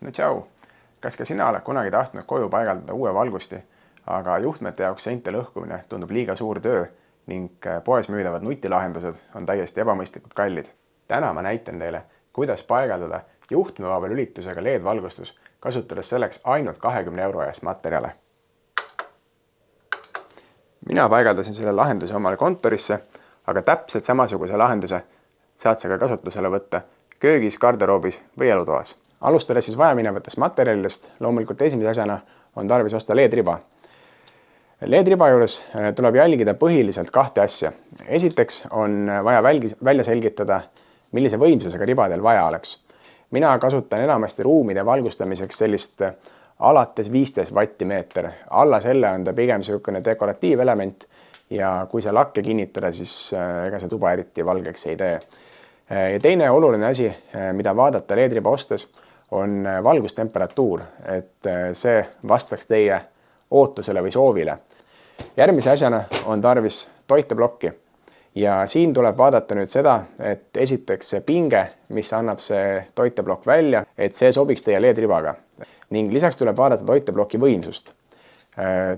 No tšau, kas ka sina oled kunagi tahtnud koju paigaldada uue valgusti, aga juhtmete jaoks seinte lõhkumine tundub liiga suur töö ning poes müüdavad nutilahendused on täiesti ebamõistlikult kallid. Täna ma näitan teile, kuidas paigaldada juhtmevaba lülitusega LED-valgustus, kasutades selleks ainult 20 € eest materjale. Mina paigaldasin selle lahenduse omale kontorisse, aga täpselt samasuguse lahenduse saad sa ka kasutusele võtta köögis, garderoobis või elutoas. Alustades siis vajaminevatest materjalidest, loomulikult esimese asjana on tarvis osta LED-riba. LED-riba juures tuleb jälgida põhiliselt kahte asja. Esiteks on vaja välja selgitada, millise võimsusega ribadel vaja oleks. Mina kasutan enamasti ruumide valgustamiseks sellist alates 15 vattimeeter. Alla selle on ta pigem selline dekoratiivelement ja kui see lakke kinnitada, siis ega see tuba eriti valgeks ei tee. Ja teine oluline asi, mida vaadata LED-riba ostes, on valgustemperatuur, et see vastaks teie ootusele või soovile. Järgmise asjana on tarvis toiteblokki ja siin tuleb vaadata nüüd seda, et esiteks see pinge, mis annab see toiteblokk välja, et see sobiks teie LED-ribaga. Ning lisaks tuleb vaadata toitebloki võimsust.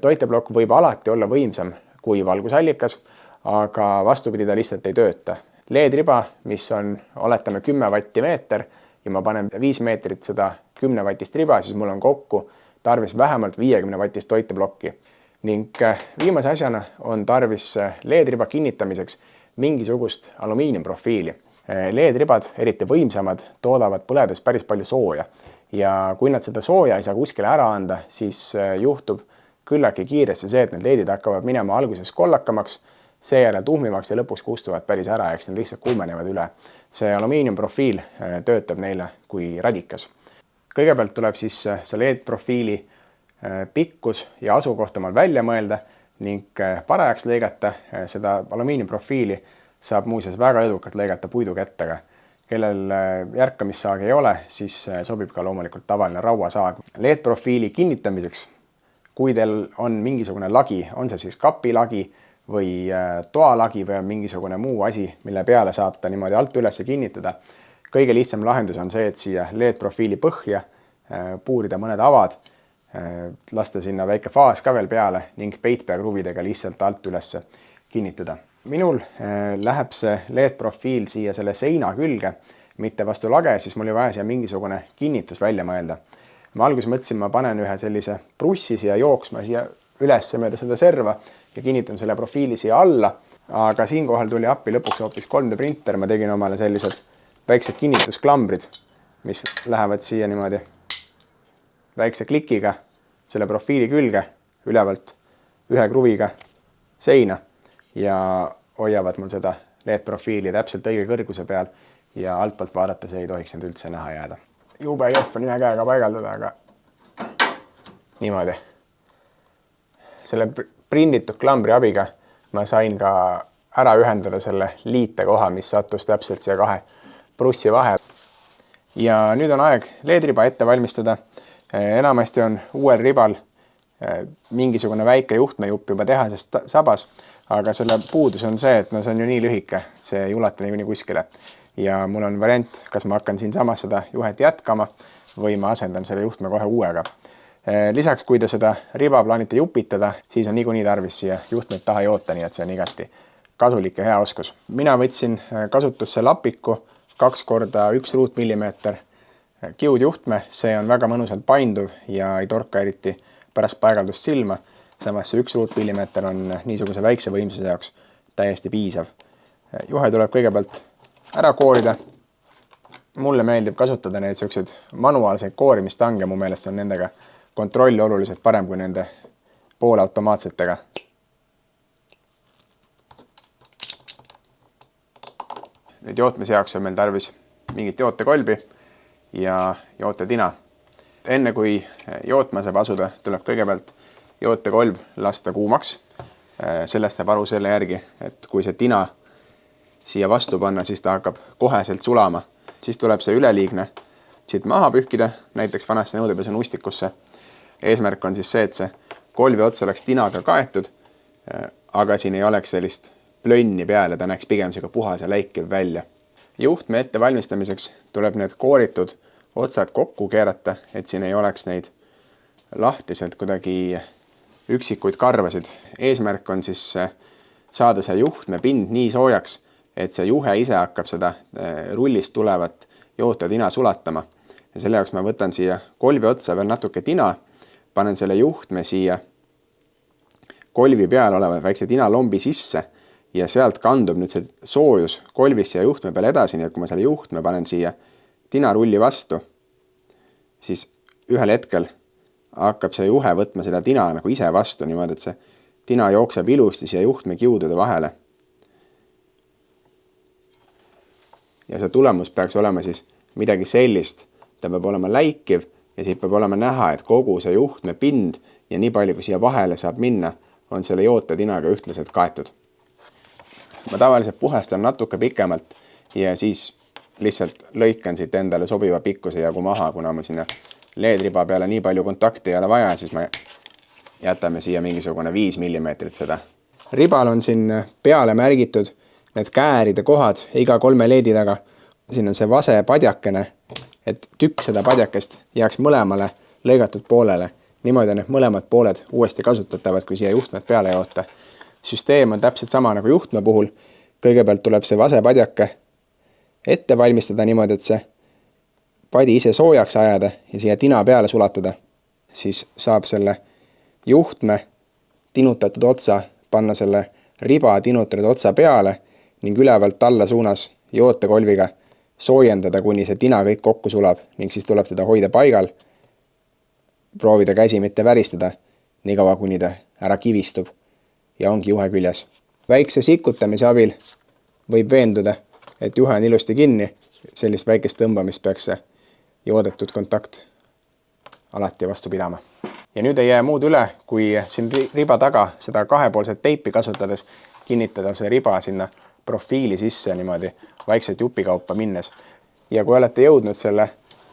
Toiteblokk võib alati olla võimsam kui valgusallikas, aga vastupidi ta lihtsalt ei tööta. LED-riba, mis on, oletame 10 vattimeeter ja ma panen 5 meetrit seda 10 vatist riba, siis mul on kokku tarvis vähemalt 50 vatist toiteblokki. Ning viimase asjana on tarvis LED-riba kinnitamiseks mingisugust alumiiniumprofiili. LED-ribad, eriti võimsamad, toodavad põledes päris palju sooja. Ja kui nad seda sooja ei saa kuskile ära anda, siis juhtub küllaki kiiresti see, et need LED-id hakkavad minema alguses kollakamaks, seejärel tuhmimaks ja lõpuks kustuvad päris ära, eks need lihtsalt kuumenevad üle. See alumiiniumprofiil töötab neile kui radikas. Kõigepealt tuleb siis see LED-profiili pikkus ja asukoht omal välja mõelda ning parajaks lõigata. Seda alumiiniumprofiili saab muuseas väga edukalt lõigata puidukättega. Kellel järkamissaag ei ole, siis sobib ka loomulikult tavaline rauasaag. LED-profiili kinnitamiseks, kui teil on mingisugune lagi, on see siis kapilagi või toalagi või on mingisugune muu asi, mille peale saab ta niimoodi alt üles kinnitada. Kõige lihtsam lahendus on see, et siia LED-profiili põhja puurida mõned avad, lasta sinna väike faas ka veel peale ning peitpeakruvidega lihtsalt alt üles kinnitada. Minul läheb see LED-profiil siia selle seina külge, mitte vastu lage, siis mul ei vaja siia mingisugune kinnitus välja mõelda. Ma alguses mõtlesin, ma panen ühe sellise prussi siia jooksma siia üles mööda seda serva ja kinnitan selle profiili siia alla, aga siinkohal tuli appi lõpuks hoopis 3D printer. Ma tegin omale sellised väiksed kinnitusklambrid, mis lähevad siia niimoodi väikse klikiga selle profiili külge ülevalt ühe kruviga seina ja hoiavad mul seda LED-profiili täpselt õige kõrguse peal ja altpoolt vaadates ei tohiks need üldse näha jääda. Jube kehv on ühe käega paigaldada, aga niimoodi. Selle prinditud klambri abiga ma sain ka ära ühendada selle liitekoha, mis sattus täpselt siia kahe prussi vahel. Ja nüüd on aeg LED-riba ette valmistada. Enamasti on uuel ribal mingisugune väike juhtmejupp juba tehasest sabas, aga selle puudus on see, et see on ju nii lühike, see ei ulata niikuinii kuskile. Ja mul on variant, kas ma hakkan siin samas seda juhet jätkama või ma asendan selle juhtme kohe uuega. Lisaks, kui te seda riba plaanite jupitada, siis on niikuinii tarvis siia juhtmeid taha joota, nii et see on igati kasulik ja hea oskus. Mina võtsin kasutusse lapiku 2x1 ruutmillimeeter kiudjuhtme, see on väga mõnusalt painduv ja ei torka eriti pärast paigaldust silma. Samas see 1 ruutmillimeeter on niisuguse väikse võimsuse jaoks täiesti piisav. Juhe tuleb kõigepealt ära koorida. Mulle meeldib kasutada neid selliseid manuaalseid koorimistange, mu meelest on nendega kontrolli oluliselt parem kui nende poolautomaatsetega. Nüüd jootmise jaoks on meil tarvis mingit jootekolbi ja jootetina. Enne kui jootma saab asuda, tuleb kõigepealt jootekolb lasta kuumaks. Sellest saab aru selle järgi, et kui see tina siia vastu panna, siis ta hakkab koheselt sulama. Siis tuleb see üleliigne siit maha pühkida, näiteks vanasse nõudepesu nustikusse. Eesmärk on siis see, et see kolvi ots oleks tinaga kaetud, aga siin ei oleks sellist plönni peale, ta näeks pigem puhas ja läikiv välja. Juhtme ette valmistamiseks tuleb need kooritud otsad kokku keerata, et siin ei oleks neid lahtiselt kuidagi üksikuid karvasid. Eesmärk on siis saada see juhtme pind nii soojaks, et see juhe ise hakkab seda rullist tulevat jootetina sulatama. Ja selle jaoks ma võtan siia kolvi otsa veel natuke tina, panen selle juhtme siia kolvi peal oleva väikse tinalombi sisse ja sealt kandub nüüd see soojus kolvis siia juhtme peale edasi, nii et kui ma selle juhtme panen siia tinarulli vastu, siis ühel hetkel hakkab see juhe võtma seda tina nagu ise vastu, niimoodi, et see tina jookseb ilusti siia juhtme kiudude vahele. Ja see tulemus peaks olema siis midagi sellist. Ta peab olema läikiv ja siit peab olema näha, et kogu see juhtme pind ja nii palju, kui siia vahele saab minna, on selle jootetinaga ühtlaselt kaetud. Ma tavaliselt puhestan natuke pikemalt ja siis lihtsalt lõikan siit endale sobiva pikkuse jagu maha, kuna mul sinna LED-riba peale nii palju kontakti ei ole vaja, siis me jätame siia mingisugune 5 mm seda. Ribal on siin peale märgitud need kääride kohad iga 3 LED taga. Siin on see vase padjakene, et tükk seda padjakest jääks mõlemale lõigatud poolele. Niimoodi on need mõlemad pooled uuesti kasutatavad, kui siia juhtmed peale joota. Süsteem on täpselt sama nagu juhtme puhul. Kõigepealt tuleb see vase padjake ette valmistada niimoodi, et see padi ise soojaks ajada ja siia tina peale sulatada. Siis saab selle juhtme tinutatud otsa panna selle riba tinutatud otsa peale ning ülevalt alla suunas jootekolviga soojendada, kuni see tina kõik kokku sulab ning siis tuleb teda hoida paigal. Proovida käsi mitte väristada, nii kaua kuni ta ära kivistub ja ongi juhe küljes. Väikse sikutamise abil võib veenduda, et juhe on ilusti kinni. Sellist väikest tõmbamist peaks see joodetud kontakt alati vastu pidama. Ja nüüd ei jää muud üle, kui siin riba taga seda kahepoolset teipi kasutades kinnitada see riba sinna profiili sisse niimoodi vaikselt jupikaupa minnes. Ja kui olete jõudnud selle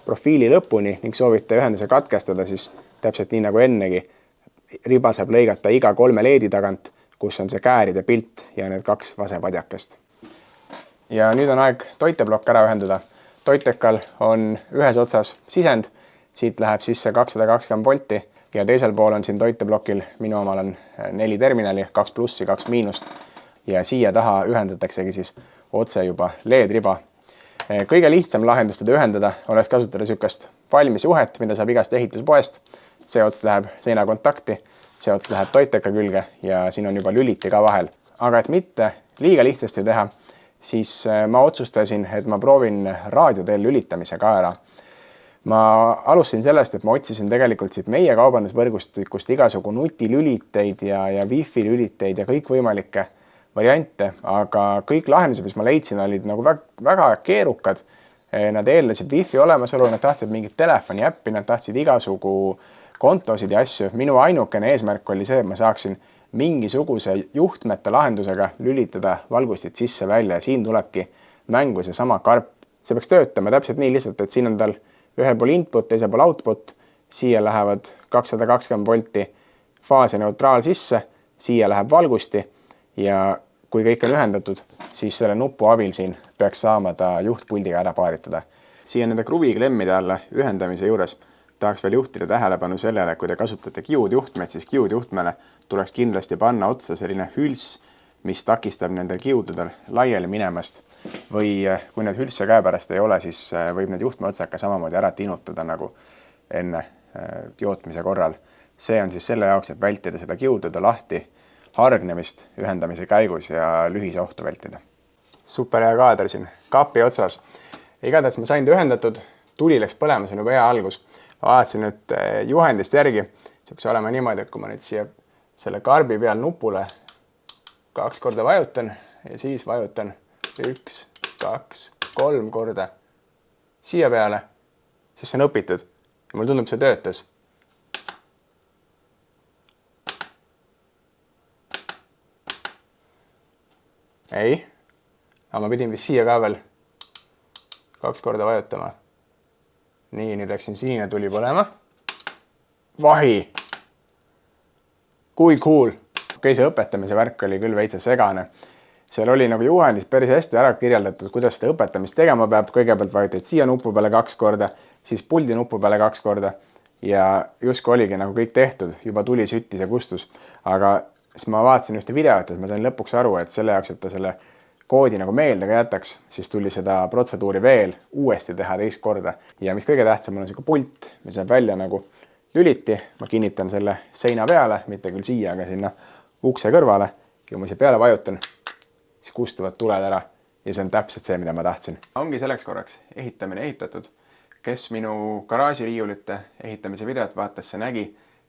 profiili lõpuni ning soovite ühenduse katkestada, siis täpselt nii nagu ennegi riba saab lõigata iga 3 LED tagant, kus on see kääride pilt ja need 2 vasepadjakest. Ja nüüd on aeg toiteblokk ära ühendada. Toitekal on ühes otsas sisend, siit läheb sisse 220 volti ja teisel pool on siin toiteblokil, minu omal on 4 terminali, 2 plussi, 2 miinust ja siia taha ühendataksegi siis otse juba LED-riba. Kõige lihtsam lahendus teda ühendada oleks kasutada sükast valmis juhet, mida saab igast ehituspoest. See ots läheb seina kontakti, see ots läheb toiteka külge ja siin on juba lüliti ka vahel. Aga et mitte liiga lihtsasti teha, siis ma otsustasin, et ma proovin raadioteel lülitamise ka ära. Ma alustasin sellest, et ma otsisin tegelikult siit meie kaubandusvõrgustikust igasugu nutilüliteid ja wifi lüliteid ja kõik võimalikke variante, aga kõik lahendused, mis ma leidsin, olid nagu väga keerukad. Nad eeldasid wifi olemasolu, nad tahtsid mingit telefoni äppi, nad tahtsid igasugu kontosid ja asju. Minu ainukene eesmärk oli see, et ma saaksin mingisuguse juhtmete lahendusega lülitada valgustit sisse välja ja siin tulebki mängu see sama karp. See peaks töötama täpselt nii lihtsalt, et siin on tal ühel pool input, teisel pool output, siia lähevad 220 volti faas ja neutraal sisse, siia läheb valgusti ja kui kõik on ühendatud, siis selle nupu abil siin peaks saama ta juhtpuldiga ära paaritada. Siia nende kruviklemmide alla ühendamise juures tahaks veel juhtida tähelepanu sellele, kui te kasutate kiudjuhtmeid, siis kiudjuhtmele tuleks kindlasti panna otsa selline hüls, mis takistab nendel kiududel laiali minemast. Või kui need hülse käepärast ei ole, siis võib need juhtme otsaka samamoodi ära tinutada nagu enne jootmise korral. See on siis selle jaoks, et vältida seda kiudude lahti hargnemist ühendamise käigus ja lühise ohtu vältida. Super hea kaader siin kapi otsas. Igatahes ma sain ta ühendatud, tuli läks põlema, see on juba hea algus. Ma vaatasin nüüd juhendist järgi. See peaks olema niimoodi, et kui ma nüüd siia selle karbi peal nupule 2 korda vajutan ja siis vajutan 1, 2, 3 korda siia peale, siis see on õpitud. Ja mulle tundub, see töötas. Ei, aga ma pidin vist siia ka veel 2 korda vajutama. Nii, nüüd läksin sinine tuli põlema. Vahi! Kui cool! Okei, see õpetamise värk oli küll veitsa segane. seal oli nagu juhendis päris hästi ära kirjeldatud, kuidas seda õpetamist tegema peab. Kõigepealt vajutad siia nupu peale 2 korda, siis puldi nupu peale 2 korda ja justkui oligi nagu kõik tehtud, juba tuli, süttis ja kustus. Aga siis ma vaatasin ühte videot, et ma sain lõpuks aru, et selle jaoks, et ta selle koodi nagu meelde ka jätaks, siis tuli seda protseduuri veel uuesti teha teist korda. Ja mis kõige tähtsam, on selline pult, mis näeb välja nagu lüliti. Ma kinnitan selle seina peale, mitte küll siia, aga sinna ukse kõrvale. Ja kui ma siia peale vajutan, siis kustuvad tuled ära ja see on täpselt see, mida ma tahtsin. Ongi selleks korraks ehitamine ehitatud. Kes minu garaažiriiulite ehitamise videot vaatas, see nägi,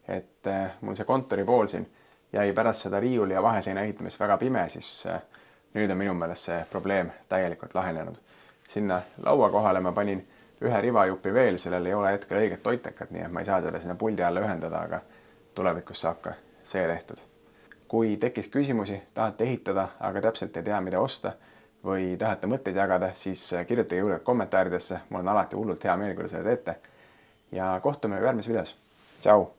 et mul see kontori pool siin jäi pärast seda riiuli ja vaheseina ehitamist väga pime, siis nüüd on minu meelest see probleem täielikult lahenenud. Sinna laua kohale ma panin ühe rivajupi veel, sellel ei ole hetkel õiget toitekat, nii et ma ei saa seda sinna puldi alla ühendada, aga tulevikus saab ka see tehtud. Kui tekkis küsimusi, tahate ehitada, aga täpselt ei tea, mida osta või tahate mõtteid jagada, siis kirjutage juurde kommentaaridesse. Mul on alati hullult hea meel, kui te seda teete. Ja kohtume järgmises videos. Tšau!